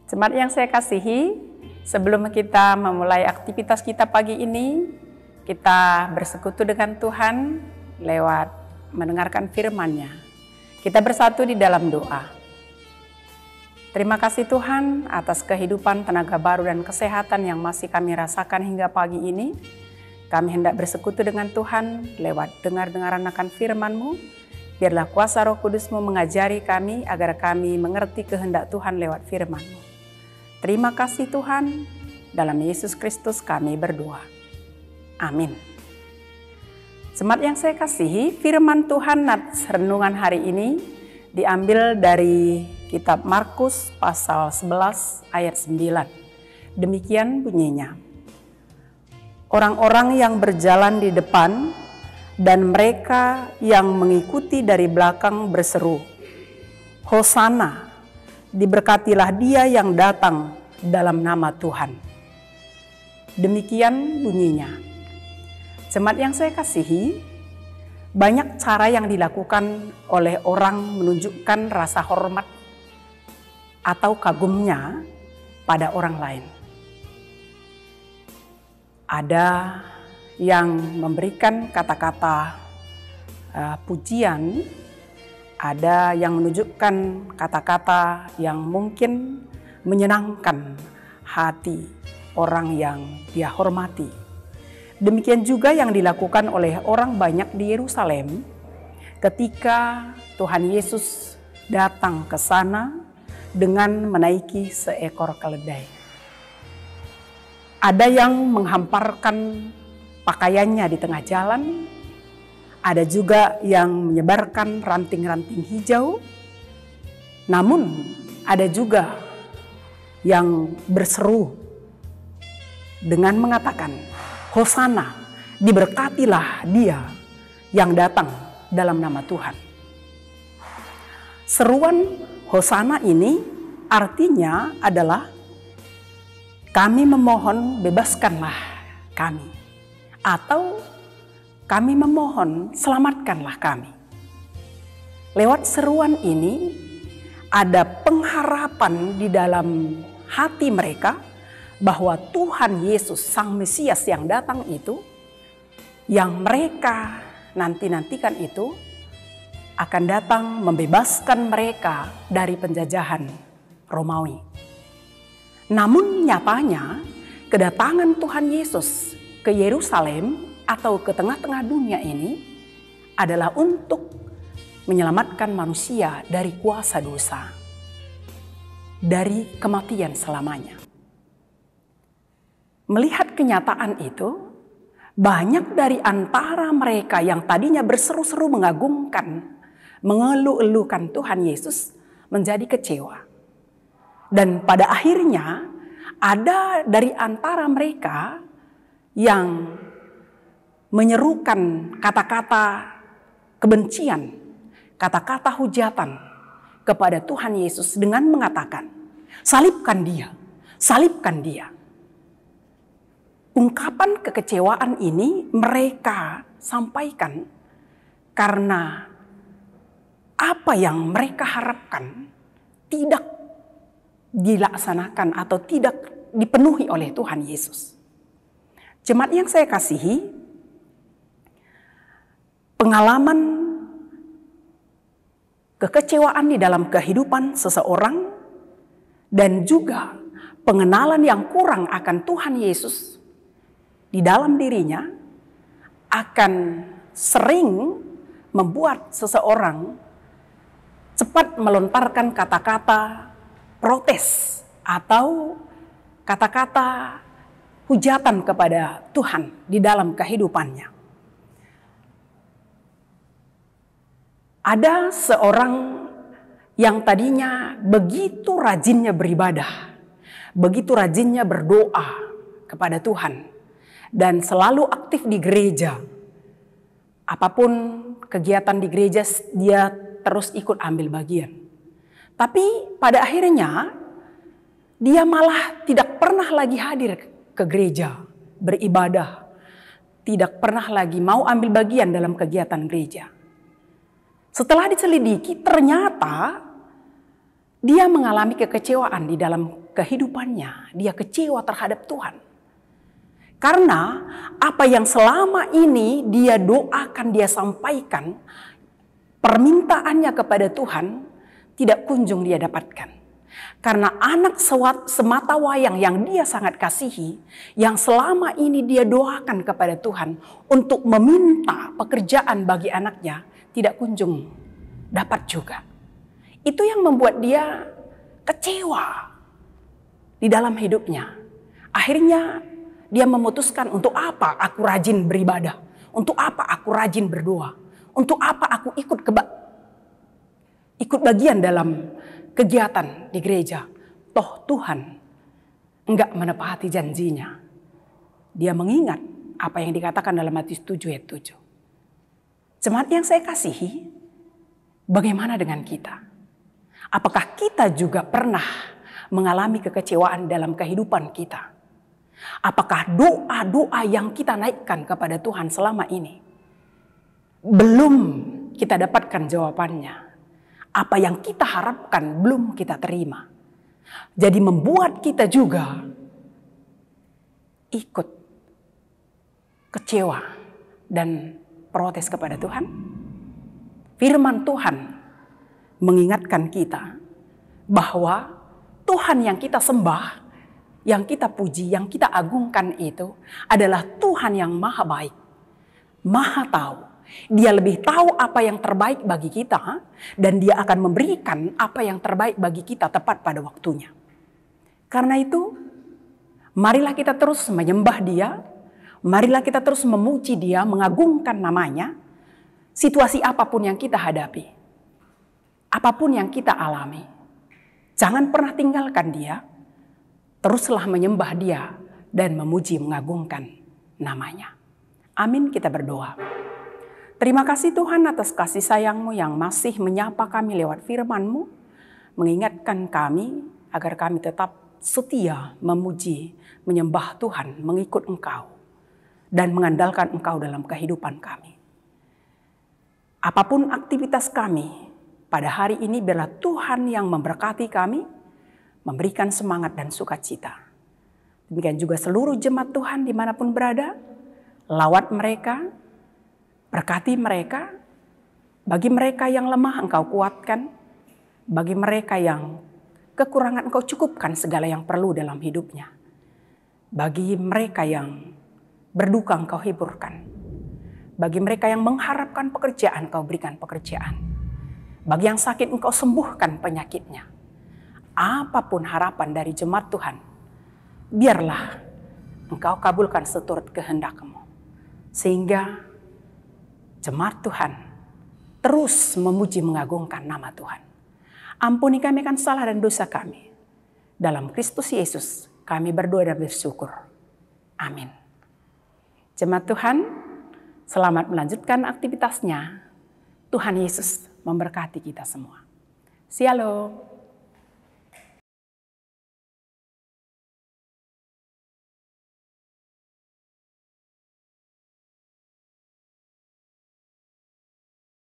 Jemaat yang saya kasihi, sebelum kita memulai aktivitas kita pagi ini, kita bersekutu dengan Tuhan lewat mendengarkan firman-Nya. Kita bersatu di dalam doa. Terima kasih Tuhan atas kehidupan, tenaga baru dan kesehatan yang masih kami rasakan hingga pagi ini. Kami hendak bersekutu dengan Tuhan lewat dengar-dengaran akan firman-Mu. Biarlah kuasa Roh Kudus-Mu mengajari kami agar kami mengerti kehendak Tuhan lewat firman-Mu. Terima kasih Tuhan, dalam Yesus Kristus kami berdoa. Amin. Jemaat yang saya kasihi, firman Tuhan nats renungan hari ini diambil dari kitab Markus pasal 11 ayat 9. Demikian bunyinya. Orang-orang yang berjalan di depan dan mereka yang mengikuti dari belakang berseru, Hosana, diberkatilah dia yang datang dalam nama Tuhan. Demikian bunyinya. Jemaat yang saya kasihi, banyak cara yang dilakukan oleh orang menunjukkan rasa hormat atau kagumnya pada orang lain. Ada yang memberikan kata-kata pujian, ada yang menunjukkan kata-kata yang mungkin menyenangkan hati orang yang dia hormati. Demikian juga yang dilakukan oleh orang banyak di Yerusalem ketika Tuhan Yesus datang ke sana dengan menaiki seekor keledai. Ada yang menghamparkan pakaiannya di tengah jalan, ada juga yang menyebarkan ranting-ranting hijau, namun ada juga yang berseru dengan mengatakan, Hosana, diberkatilah dia yang datang dalam nama Tuhan. Seruan Hosana ini artinya adalah kami memohon bebaskanlah kami, atau kami memohon selamatkanlah kami. Lewat seruan ini ada pengharapan di dalam hati mereka bahwa Tuhan Yesus Sang Mesias yang datang itu, yang mereka nanti-nantikan itu, akan datang membebaskan mereka dari penjajahan Romawi. Namun nyatanya kedatangan Tuhan Yesus ke Yerusalem atau ke tengah-tengah dunia ini adalah untuk menyelamatkan manusia dari kuasa dosa, dari kematian selamanya. Melihat kenyataan itu, banyak dari antara mereka yang tadinya berseru-seru mengagungkan, mengeluh-elukan Tuhan Yesus menjadi kecewa. Dan pada akhirnya ada dari antara mereka yang menyerukan kata-kata kebencian, kata-kata hujatan kepada Tuhan Yesus dengan mengatakan, salibkan dia, salibkan dia. Ungkapan kekecewaan ini mereka sampaikan karena apa yang mereka harapkan tidak dilaksanakan atau tidak dipenuhi oleh Tuhan Yesus. Jemaat yang saya kasihi, pengalaman kekecewaan di dalam kehidupan seseorang dan juga pengenalan yang kurang akan Tuhan Yesus di dalam dirinya akan sering membuat seseorang cepat melontarkan kata-kata protes atau kata-kata hujatan kepada Tuhan di dalam kehidupannya. Ada seorang yang tadinya begitu rajinnya beribadah, begitu rajinnya berdoa kepada Tuhan, dan selalu aktif di gereja. Apapun kegiatan di gereja, dia terus ikut ambil bagian. Tapi pada akhirnya, dia malah tidak pernah lagi hadir ke gereja, beribadah. Tidak pernah lagi mau ambil bagian dalam kegiatan gereja. Setelah diselidiki, ternyata dia mengalami kekecewaan di dalam kehidupannya dia kecewa terhadap Tuhan. Karena apa yang selama ini dia doakan, dia sampaikan, permintaannya kepada Tuhan tidak kunjung dia dapatkan. Karena anak semata wayang yang dia sangat kasihi, yang selama ini dia doakan kepada Tuhan untuk meminta pekerjaan bagi anaknya, tidak kunjung dapat juga. Itu yang membuat dia kecewa di dalam hidupnya. Akhirnya dia memutuskan, untuk apa aku rajin beribadah? Untuk apa aku rajin berdoa? Untuk apa aku ikut bagian dalam kegiatan di gereja? Toh Tuhan enggak menepati janjinya. Dia mengingat apa yang dikatakan dalam Matius 7 ayat 7. Jemaat yang saya kasihi, bagaimana dengan kita? Apakah kita juga pernah mengalami kekecewaan dalam kehidupan kita? Apakah doa-doa yang kita naikkan kepada Tuhan selama ini belum kita dapatkan jawabannya? Apa yang kita harapkan belum kita terima. Jadi membuat kita juga ikut kecewa dan protes kepada Tuhan. Firman Tuhan mengingatkan kita bahwa Tuhan yang kita sembah, yang kita puji, yang kita agungkan itu adalah Tuhan yang maha baik, maha tahu. Dia lebih tahu apa yang terbaik bagi kita, dan dia akan memberikan apa yang terbaik bagi kita tepat pada waktunya. Karena itu, marilah kita terus menyembah dia, marilah kita terus memuji dia, mengagungkan namanya, situasi apapun yang kita hadapi, apapun yang kita alami. Jangan pernah tinggalkan dia, teruslah menyembah dia dan memuji, mengagungkan namanya. Amin, kita berdoa. Terima kasih Tuhan atas kasih sayang-Mu yang masih menyapa kami lewat firman-Mu, mengingatkan kami agar kami tetap setia memuji, menyembah Tuhan, mengikut Engkau, dan mengandalkan Engkau dalam kehidupan kami. Apapun aktivitas kami pada hari ini, biarlah Tuhan yang memberkati kami, memberikan semangat dan sukacita. Demikian juga seluruh jemaat Tuhan dimanapun berada, lawat mereka, berkati mereka. Bagi mereka yang lemah Engkau kuatkan, bagi mereka yang kekurangan Engkau cukupkan segala yang perlu dalam hidupnya. Bagi mereka yang berduka Engkau hiburkan, bagi mereka yang mengharapkan pekerjaan Engkau berikan pekerjaan, bagi yang sakit Engkau sembuhkan penyakitnya. Apapun harapan dari jemaat Tuhan, biarlah Engkau kabulkan seturut kehendak-Mu. Sehingga jemaat Tuhan terus memuji mengagungkan nama Tuhan. Ampuni kami akan salah dan dosa kami. Dalam Kristus Yesus kami berdoa dan bersyukur. Amin. Jemaat Tuhan, selamat melanjutkan aktivitasnya. Tuhan Yesus memberkati kita semua. Shalom.